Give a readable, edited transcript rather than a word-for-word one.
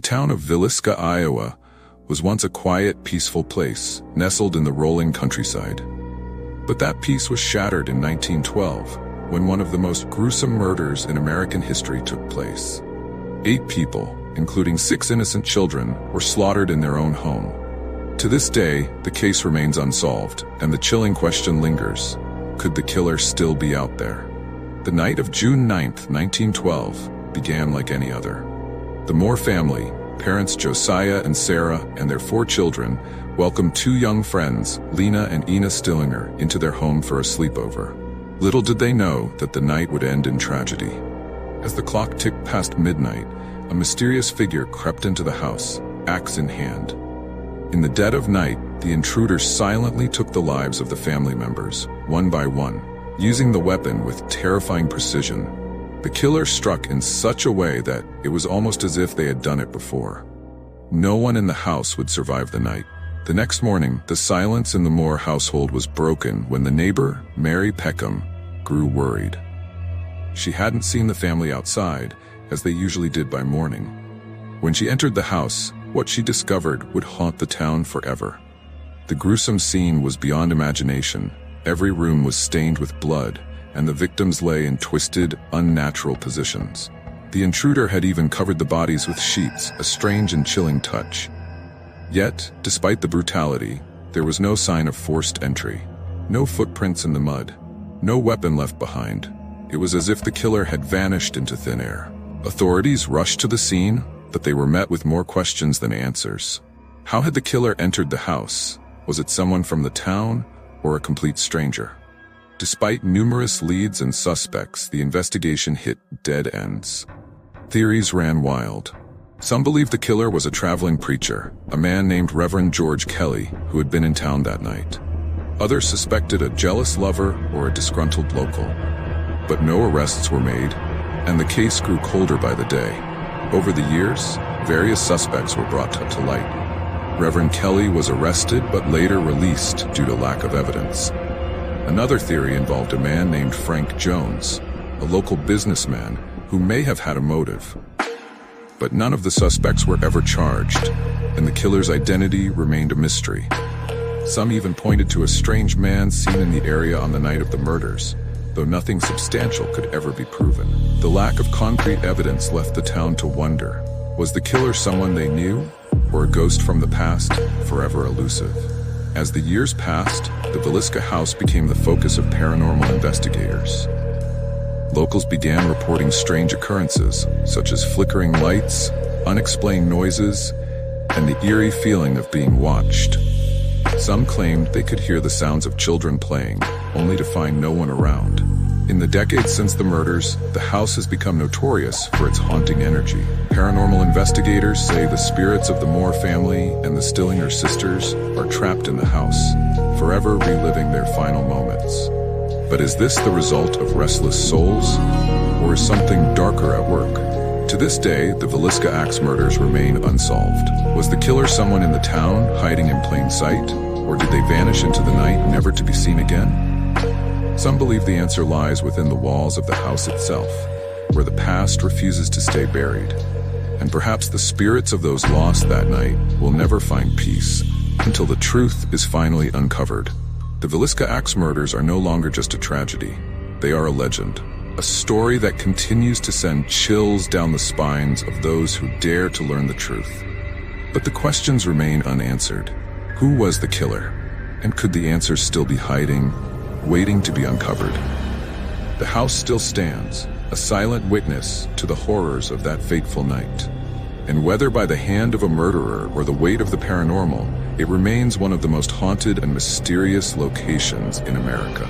town of Villisca, Iowa, was once a quiet, peaceful place, nestled in the rolling countryside. But that peace was shattered in 1912, when one of the most gruesome murders in American history took place. 8 people, including 6 innocent children, were slaughtered in their own home. To this day, the case remains unsolved, and the chilling question lingers: could the killer still be out there? The night of June 9, 1912, began like any other. The Moore family, parents Josiah and Sarah and their 4 children, welcomed 2 young friends, Lena and Ina Stillinger, into their home for a sleepover. Little did they know that the night would end in tragedy. As the clock ticked past midnight, a mysterious figure crept into the house, axe in hand. In the dead of night, the intruder silently took the lives of the family members, one by one, using the weapon with terrifying precision. The killer struck in such a way that it was almost as if they had done it before. No one in the house would survive the night. The next morning, the silence in the Moore household was broken when the neighbor, Mary Peckham, grew worried. She hadn't seen the family outside, as they usually did by morning. When she entered the house, what she discovered would haunt the town forever. The gruesome scene was beyond imagination. Every room was stained with blood, and the victims lay in twisted, unnatural positions. The intruder had even covered the bodies with sheets, a strange and chilling touch. Yet, despite the brutality, there was no sign of forced entry. No footprints in the mud. No weapon left behind. It was as if the killer had vanished into thin air. Authorities rushed to the scene, but they were met with more questions than answers. How had the killer entered the house? Was it someone from the town, or a complete stranger? Despite numerous leads and suspects, the investigation hit dead ends. Theories ran wild. Some believed the killer was a traveling preacher, a man named Reverend George Kelly, who had been in town that night. Others suspected a jealous lover or a disgruntled local. But no arrests were made, and the case grew colder by the day. Over the years, various suspects were brought to light. Reverend Kelly was arrested but later released due to lack of evidence. Another theory involved a man named Frank Jones, a local businessman who may have had a motive. But none of the suspects were ever charged, and the killer's identity remained a mystery. Some even pointed to a strange man seen in the area on the night of the murders, though nothing substantial could ever be proven. The lack of concrete evidence left the town to wonder: was the killer someone they knew, or a ghost from the past, forever elusive? As the years passed, the Villisca house became the focus of paranormal investigators. Locals began reporting strange occurrences, such as flickering lights, unexplained noises, and the eerie feeling of being watched. Some claimed they could hear the sounds of children playing, only to find no one around. In the decades since the murders, the house has become notorious for its haunting energy. Paranormal investigators say the spirits of the Moore family and the Stillinger sisters are trapped in the house, forever reliving their final moments. But is this the result of restless souls, or is something darker at work? To this day, the Villisca Axe Murders remain unsolved. Was the killer someone in the town, hiding in plain sight, or did they vanish into the night, never to be seen again? Some believe the answer lies within the walls of the house itself, where the past refuses to stay buried. And perhaps the spirits of those lost that night will never find peace until the truth is finally uncovered. The Villisca Axe Murders are no longer just a tragedy. They are a legend, a story that continues to send chills down the spines of those who dare to learn the truth. But the questions remain unanswered. Who was the killer? And could the answers still be hiding, waiting to be uncovered? The house still stands, a silent witness to the horrors of that fateful night. And whether by the hand of a murderer or the weight of the paranormal, it remains one of the most haunted and mysterious locations in America.